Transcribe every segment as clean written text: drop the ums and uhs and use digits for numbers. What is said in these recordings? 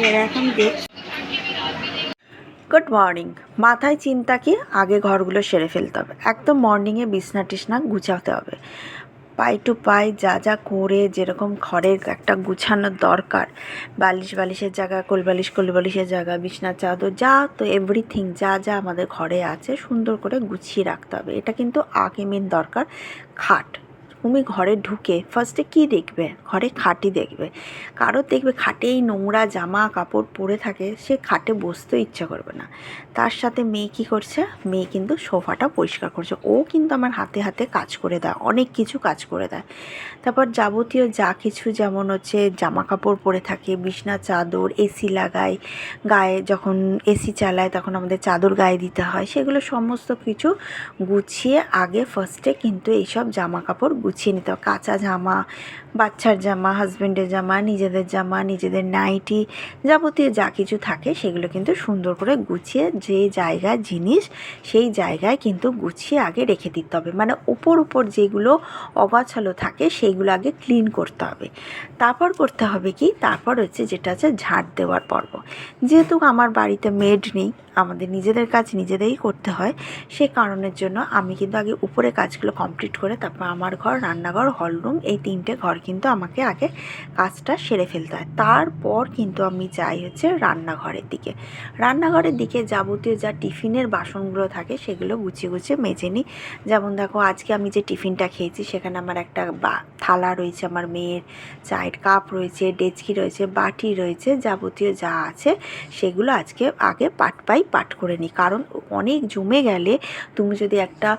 এরকম দেখ। Good morning. মাথায় চিন্তা কি, আগে ঘরগুলো সেরে ফেলতে হবে। একদম মর্নিংয়ে বিছনা টিছনা গুছাতে হবে, পাই টু পাই যা যা করে যেরকম ঘরের একটা গুছানোর দরকার, বালিশের জায়গা, কোলবালিশের জায়গা, বিছনার চাদর, যা তো এভরিথিং যা যা আমাদের ঘরে আছে সুন্দর করে গুছিয়ে রাখতে হবে। এটা কিন্তু আগে মেন দরকার। খাট, তুমি ঘরে ঢুকে ফার্স্টে কী দেখবে? ঘরে খাটই দেখবে। কারোর দেখবে খাটে এই নোংরা জামা কাপড় পরে থাকে, সে খাটে বসতেও ইচ্ছা করবে না। তার সাথে মেয়ে কী করছে? মেয়ে কিন্তু সোফাটা পরিষ্কার করছে। ও কিন্তু আমার হাতে হাতে কাজ করে দেয়, অনেক কিছু কাজ করে দেয়। তারপর যাবতীয় যা কিছু, যেমন হচ্ছে জামা কাপড় পরে থাকে, বিছনা চাদর, এসি লাগায়, গায়ে যখন এসি চালায় তখন আমাদের চাদর গায়ে দিতে হয়, সেগুলো সমস্ত কিছু গুছিয়ে আগে ফার্স্টে কিন্তু এইসব জামা কাপড় গুছিয়ে নিতে হবে। কাঁচা জামা, বাচ্চার জামা, হাজব্যান্ডের জামা, নিজেদের নাইটি, যাবতীয় যা কিছু থাকে সেগুলো কিন্তু সুন্দর করে গুছিয়ে, যে জায়গায় জিনিস সেই জায়গায় কিন্তু গুছিয়ে আগে রেখে দিতে হবে। মানে উপর যেগুলো অগাছালো থাকে সেইগুলো আগে ক্লিন করতে হবে। তারপর করতে হবে কি, তারপর হচ্ছে যেটা আছে ঝাড় দেওয়ার পর্ব। যেহেতু আমার বাড়িতে মেড নেই, আমাদের নিজেদের কাজ নিজেদেরই করতে হয়, সে কারণের জন্য আমি কিন্তু আগে উপরে কাজগুলো কমপ্লিট করে তারপর আমার ঘর, রান্নাঘর, হলরুম, এই 3টে ঘর কিন্তু আমাকে আগে কাজটা সেরে ফেলতে হয়। তারপর কিন্তু আমি যাই হচ্ছে রান্নাঘরের দিকে যাবতীয় যা টিফিনের বাসনগুলো থাকে সেগুলো গুছিয়ে মেজে নিই। যেমন দেখো, আজকে আমি যে টিফিনটা খেয়েছি সেখানে আমার একটা থালা রয়েছে, আমার মেয়ের চায়ের কাপ রয়েছে, ডেচকি রয়েছে, বাটি রয়েছে, যাবতীয় যা আছে সেগুলো আজকে আগে পাট করে নিই। কারণ অনেক জমে গেলে তুমি যদি একটা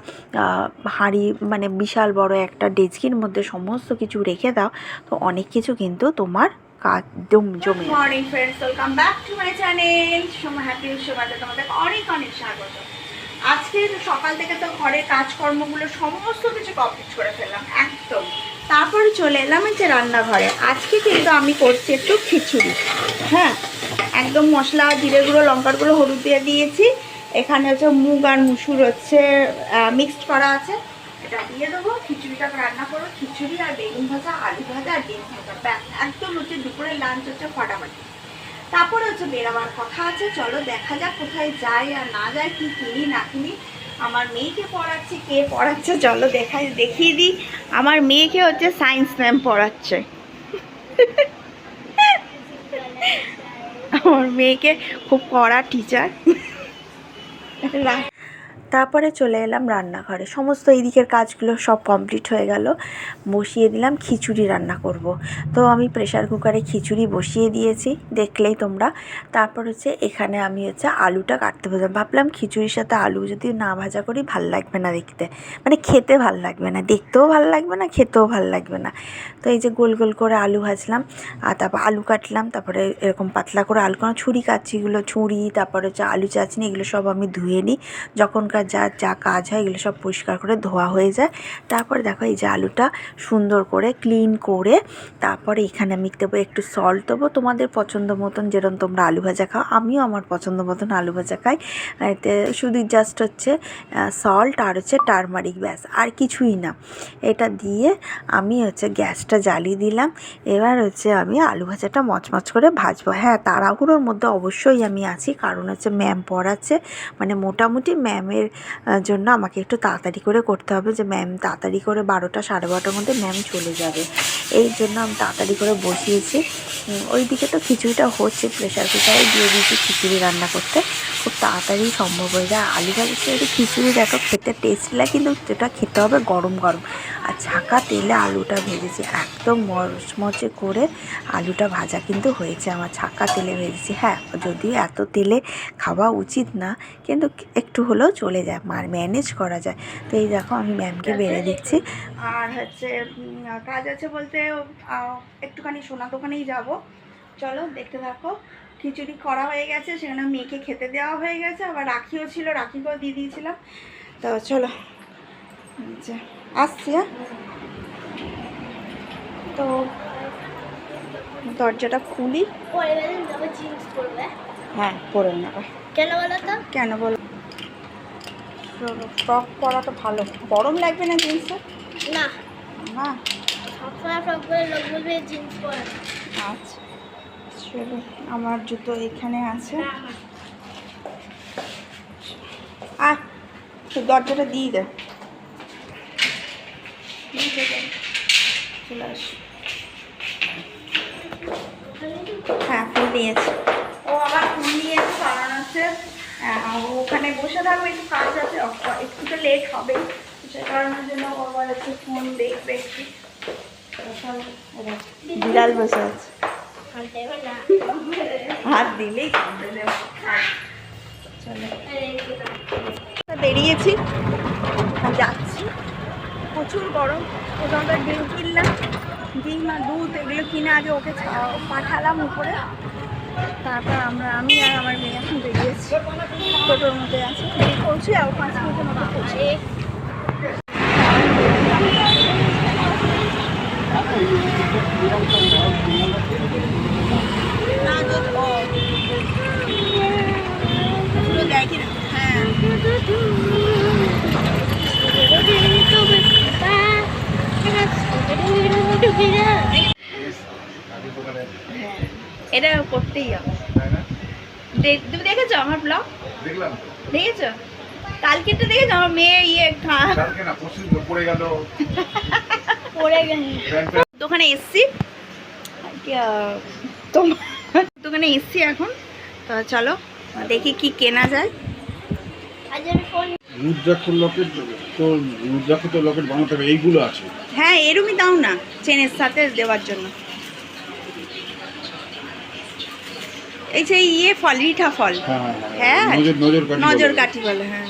হাঁড়ি, মানে বিশাল বড় একটা ডেচকির মধ্যে সমস্ত কিছু রেখে দাও, তো অনেক কিছু কিন্তু তোমার কাজ জমে। Morning friends, welcome back to my channel. Happy সময়তে তোমাদের অনেক অনেক স্বাগত। আজকে সকাল থেকে তো ঘরের কাজকর্মগুলো সমস্ত কিছু কমপ্লিট করে ফেললাম একদম। তারপরে চলে এলাম হচ্ছে রান্নাঘরে। আজকে কিন্তু আমি করছি একটু খিচুড়ি। হ্যাঁ, একদম মশলা, জিরে গুঁড়ো, লঙ্কার গুঁড়ো, হলুদ দিয়ে দিয়েছি। এখানে হচ্ছে মুগ আর মুসুর হচ্ছে মিক্সড করা আছে, এটা দিয়ে দেবো। খিচুড়িটা রান্না করবো, খিচুড়ি আর বেগুন ভাজা, আলু ভাজা আর ডিম ভাজা, ব্যাস একদম হচ্ছে দুপুরের লাঞ্চ হচ্ছে ফাটাফাটি। তারপরে হচ্ছে বেরাবার কথা আছে, চলো দেখা যাক কোথায় যাই আর না যাই, কি কিনি না কিনি। আমার মেয়েকে পড়াচ্ছে, কে পড়াচ্ছে চলো দেখিয়ে দিই। আমার মেয়েকে হচ্ছে সায়েন্স ম্যাম পড়াচ্ছে। আমার মেয়েকে খুব কড়া টিচার। তারপরে চলে এলাম রান্নাঘরে। সমস্ত এই দিকের কাজগুলো সব কমপ্লিট হয়ে গেল। বসিয়ে দিলাম খিচুড়ি রান্না করব। তো আমি প্রেশার কুকারে খিচুড়ি বসিয়ে দিয়েছি, দেখলেই তোমরা। তারপর হচ্ছে এখানে আমি হচ্ছে আলুটা কাটতে বললাম। ভাবলাম খিচুড়ির সাথে আলু যদি না ভাজা করি ভাল লাগবে না দেখতে, মানে খেতে ভাল লাগবে না, দেখতেও ভাল লাগবে না, খেতেও ভাল লাগবে না। তো এই যে গোল গোল করে আলু ভাজলাম, আর তারপর আলু কাটলাম, তারপরে এরকম পাতলা করে আলু, কারণ ছুরি কাটছি, এগুলো ছুরি, তারপরে হচ্ছে আলু চাচনি, এগুলো সব আমি ধুয়ে নিই। যখনকার যা কাজ হয় এগুলো সব পরিষ্কার করে ধোয়া হয়ে যায়। তারপরে দেখো এই যে আলুটা সুন্দর করে ক্লিন করে তারপরে এখানে আমি দেবো একটু সল্ট, দেবো তোমাদের পছন্দ মতন, যেরকম তোমরা আলু ভাজা খাও, আমিও আমার পছন্দ মতন আলু ভাজা খাই। এতে শুধু জাস্ট হচ্ছে সল্ট আর হচ্ছে টারমারিক, ব্যাস আর কিছুই না। এটা দিয়ে আমি হচ্ছে গ্যাসটা জ্বালিয়ে দিলাম। এবার হচ্ছে আমি আলু ভাজাটা মচমচ করে ভাজবো। হ্যাঁ, তাড়াহুড়োর মধ্যে অবশ্যই আমি আছি, কারণ হচ্ছে ম্যাম পড়াচ্ছে, মানে মোটামুটি ম্যামের জন্য আমাকে একটু তাড়াতাড়ি করে করতে হবে, যে ম্যাম তাড়াতাড়ি করে 12টা সাড়ে 12টার মধ্যে ম্যাম চলে যাবে। এই জন্য আমি তাড়াতাড়ি করে বসিয়েছি। ওইদিকে তো খিচুড়িটা হচ্ছে, প্রেশার কুকারে দিয়ে দিয়েছি খিচুড়ি রান্না করতে, খুব তাড়াতাড়ি সম্ভব হয়ে যায়। আলু ভাজার সাথে খিচুড়ি দেখো খেতে টেস্ট লাগে, কিন্তু যেটা খেতে হবে গরম গরম। আর ছাঁকা তেলে আলুটা ভেজেছি, একদম মচমচে করে আলুটা ভাজা কিন্তু হয়েছে আমার, ছাঁকা তেলে ভেজেছি। হ্যাঁ, যদিও এত তেলে খাওয়া উচিত না, কিন্তু একটু হলেও চলে যায়, ম্যানেজ করা যায়। তো এই দেখো আমি ম্যামকে বেড়ে দিচ্ছি। আর হচ্ছে কাজ আছে বলতে একটুখানি সোনা দোকানেই যাব, চলো দেখতে থাকো। খিচুড়ি করা হয়ে গেছে, সেখানে মেয়েকে খেতে দেওয়া হয়ে গেছে, আবার রাখিও ছিল, রাখিকেও দিয়ে দিয়েছিলাম। তো চলো আসছি। হ্যাঁ, তো দরজাটা খুলি। হ্যাঁ, পরে নেবে। কেন বলো তো? কেন বলো? ফ্রক পরাটা ভালো, গরম লাগবে না জিন্সে? না না, সবসময় ফ্রক পরে লোক বলবে জিন্স পরে। আচ্ছা চলো, আমার জুতো এখানে আছে। আর দরজাটা দিয়ে দে, চলে আস। হ্যাঁ, ফুল নিয়েছে। ও আবার ফুল নিয়েছে, কারণ হচ্ছে ওখানে বসে থাকবে, একটু কাজ আছে, একটু তো লেট হবে, সে কারণের জন্য ও আবার একটু ফোন দেখবে একটু। বিড়াল বসে আছে, হাত দিলেই কামড়ে দেবে। চলো, বেরিয়েছি, যাচ্ছি। প্রচুর গরম। ওখানকার ডিম কিনলাম, ডিম আর দুধ এগুলো কিনে আগে ওকে পাঠালাম উপরে। তারপর আমি আর আমার মেয়ে এখন বেরিয়েছি, টোটোর মধ্যে আছে, পৌঁছে যাবো 5 মিনিটের মতো পৌঁছে। দেখি না, হ্যাঁ এটা করতেই হবে। তুমি দেখেছো আমার ব্লগ? দেখেছো? কালকেটা দেখেছো? আমার মেয়ে দোকানে এসছি, দোকানে এসছি এখন। তো চলো দেখি কি কেনা যায়। লকেট বানাতে হবে, এইগুলো আছে। হ্যাঁ, এরমই দাও না চেনের সাথে দেওয়ার জন্য। এই যে ফল, রিঠা ফল। হ্যাঁ, নজর কাঠি বলে। হ্যাঁ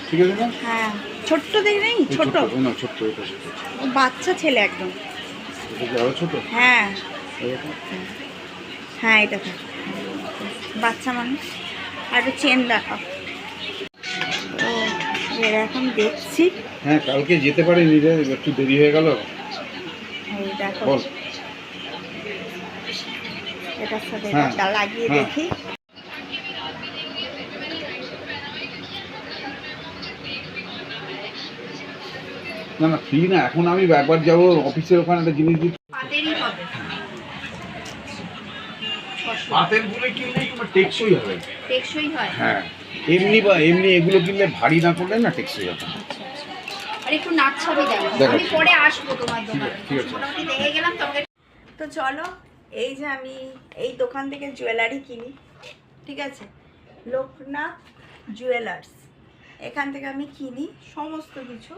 ঠিক আছে না? হ্যাঁ, ছোট্ট দেখি নেই, ছোট না, ছোট্ট এটা বাচ্চা ছেলে একদম। আরো ছোট? হ্যাঁ হ্যাঁ, এটা বাচ্চা মানুষ। আর একটা চেন দেখাও। ও এরকম দেখছি। হ্যাঁ, কালকে যেতে পারি নিজে, একটু দেরি হয়ে গেল। এই দেখো, এটার সাথে এটা লাগিয়ে দেখি। না না, ফ্রি না, এখন আমি একবার যাবো অফিসের ওখানে একটা জিনিস দিচ্ছি। পাতের গুলো কিনলে তোমার টেকসই হবে। টেকসই হয়? হ্যাঁ, এমনি এগুলো কিনলে ভারী না করলে না টেকসই হবে। আর একটু নাচ ছবি দেখো, আমি পরে আসবো তোমার দোকানে, মোটামুটি দেখে গেলাম তোমাকে। তো চলো, এই যে আমি এই দোকান থেকে জুয়েলারি কিনি, ঠিক আছে, লোকনাথ জুয়েলার্স, এখান থেকে আমি কিনি সমস্ত কিছু,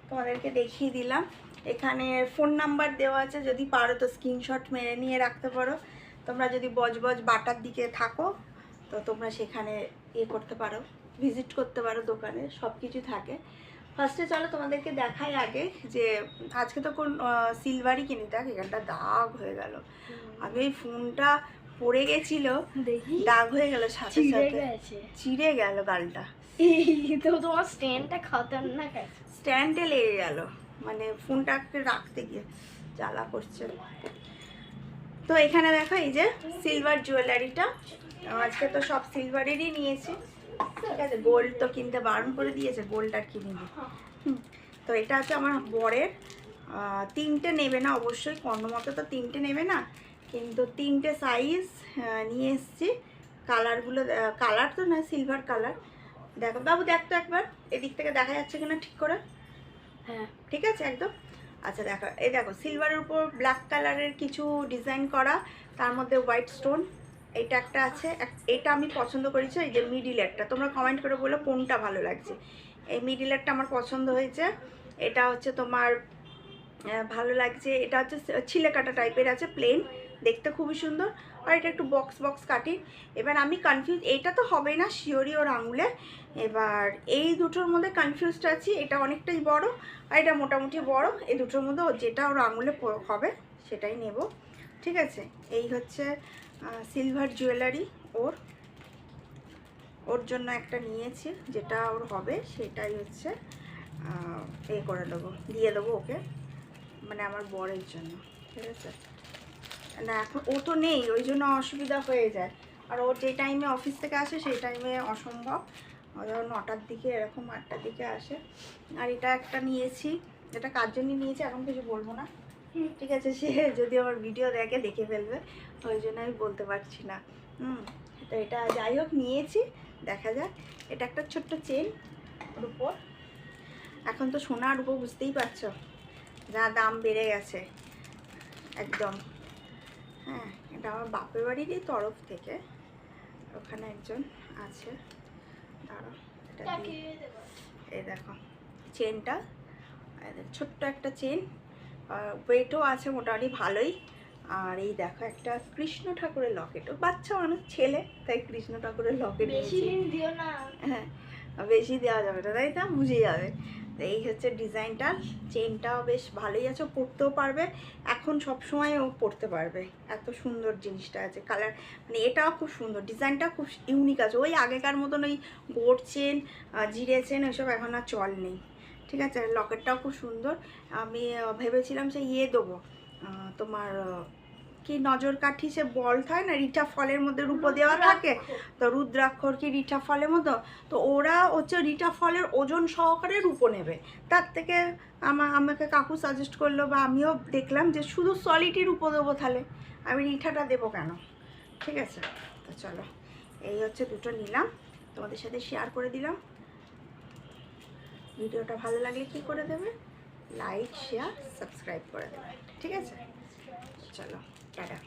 তোমাদেরকে দেখিয়ে দিলাম। এখানে ফোন নাম্বার দেওয়া আছে, যদি পারো তো স্ক্রিনশট মেরে নিয়ে রাখতে পারো। তোমরা যদি বজবজ বাটার দিকে থাকো তো তোমরা সেখানে করতে পারো, ভিজিট করতে পারো, দোকানে সব কিছু থাকে। ফার্স্টে চলো তোমাদেরকে দেখাই আগে, যে আজকে তো কোন সিলভারই কিনি। দেখ এখানটা দাগ হয়ে গেল, আমি ওই ফোনটা পড়ে গেছিল, দাগ হয়ে গেল, সাথে সাথে চিড়ে গেল গালটা। তোমার স্ট্যান্ডটা খতরনাক আছে, স্ট্যান্ডে লেগে গেল, মানে ফোনটাকে রাখতে গিয়ে জ্বালা করছে। তো এখানে দেখো এই যে সিলভার জুয়েলারিটা, আজকে তো সব সিলভারেরই নিয়েছি, ঠিক আছে। গোল্ড তো কিনতে বারণ করে দিয়েছে, গোল্ড আর কিনিনি। তো এটা হচ্ছে আমার বরের, 3টে নেবে না অবশ্যই, কর্ণমতে তো 3টে নেবে না, কিন্তু 3টে সাইজ নিয়ে এসছি। কালারগুলো, কালার তো না, সিলভার কালার। দেখো বাবু, দেখ তো একবার এদিক থেকে দেখা যাচ্ছে কিনা ঠিক করে। হ্যাঁ ঠিক আছে একদম। আচ্ছা দেখো, এই দেখো সিলভারের উপর ব্ল্যাক কালারের কিছু ডিজাইন করা, তার মধ্যে হোয়াইট স্টোন। এইটা একটা আছে, এটা আমি পছন্দ করেছি, এই যে মিডিলেরটা। তোমরা কমেন্ট করে বলো কোনটা ভালো লাগছে। এই মিডিলেরটা আমার পছন্দ হয়েছে। এটা হচ্ছে তোমার ভালো লাগছে, এটা হচ্ছে ছিলে কাটা টাইপের আছে, প্লেন, দেখতে খুবই সুন্দর। আর এটা একটু বক্স বক্স কাটিং। এবার আমি কনফিউজ, এইটা তো হবে না শিওরি ওর আঙুলে। এবার এই দুটোর মধ্যে কনফিউজড আছি, এটা অনেকটাই বড় আর এটা মোটামুটি বড়। এই দুটোর মধ্যে যেটা ওর আঙুলে হবে সেটাই নেব, ঠিক আছে। এই হচ্ছে সিলভার জুয়েলারি, ওর জন্য একটা নিয়েছি, যেটা ওর হবে সেটাই হচ্ছে করে দেবো, দিয়ে দেবো ওকে, মানে আমার বরের জন্য, ঠিক আছে। না এখন ও তো নেই, ওই জন্য অসুবিধা হয়ে যায়। আর ও যে টাইমে অফিস থেকে আসে সেই টাইমে অসম্ভব, ধরো 9টার দিকে, এরকম 8টার দিকে আসে। আর এটা একটা নিয়েছি, এটা কার জন্য নিয়েছি এখন কিছু বলবো না, ঠিক আছে, সে যদি আমার ভিডিও দেখে ফেলবে, ওই জন্য আমি বলতে পারছি না। তো এটা যাই হোক নিয়েছি, দেখা যাক। এটা একটা ছোট্ট চেন রূপোর। এখন তো সোনার রূপো বুঝতেই পারছো যা দাম বেড়ে গেছে একদম। হ্যাঁ, এটা আমার বাপের বাড়িরই তরফ থেকে, ওখানে একজন আছে। দাঁড়াও, এটা এই দেখো চেনটা, ছোট্ট একটা চেন, ওয়েটও আছে মোটামুটি ভালোই। আর এই দেখো একটা কৃষ্ণ ঠাকুরের লকেটও, বাচ্চা মানুষ ছেলে তাই কৃষ্ণ ঠাকুরের লকেট বেশি দিন দিও না। হ্যাঁ, বেশি দেওয়া যাবে না, তাই না, বুঝে যাবে। তো এই হচ্ছে ডিজাইনটা। চেনটাও বেশ ভালোই আছে, পরতেও পারবে, এখন সব সময় ও পরতে পারবে, এত সুন্দর জিনিসটা আছে। কালার মানে এটাও খুব সুন্দর, ডিজাইনটা খুব ইউনিক আছে। ওই আগেকার মতন ওই গোড চেন, জিরে চেন ওইসব এখন আর চল নেই। ঠিক আছে, লকেটটাও খুব সুন্দর। আমি ভেবেছিলাম যে দেবো, তোমার কি নজর কাঠি, সে বল থাকে না, রিঠা ফলের মধ্যে রূপো দেওয়া থাকে, তো রুদ্রাক্ষর কি রিঠা ফলের মতো, তো ওরা হচ্ছে রিঠা ফলের ওজন সহকারে রূপো নেবে। তার থেকে আমাকে কাকু সাজেস্ট করলো, বা আমিও দেখলাম যে শুধু সলিডই রূপো দেবো, তাহলে আমি রিঠাটা দেবো কেন। ঠিক আছে, তো চলো, এই হচ্ছে দুটো নিলাম, তোমাদের সাথে শেয়ার করে দিলাম। ভিডিওটা ভালো লাগলে কী করে দেবে, লাইক শেয়ার সাবস্ক্রাইব করে দেবে। ঠিক আছে, চলো টাটা।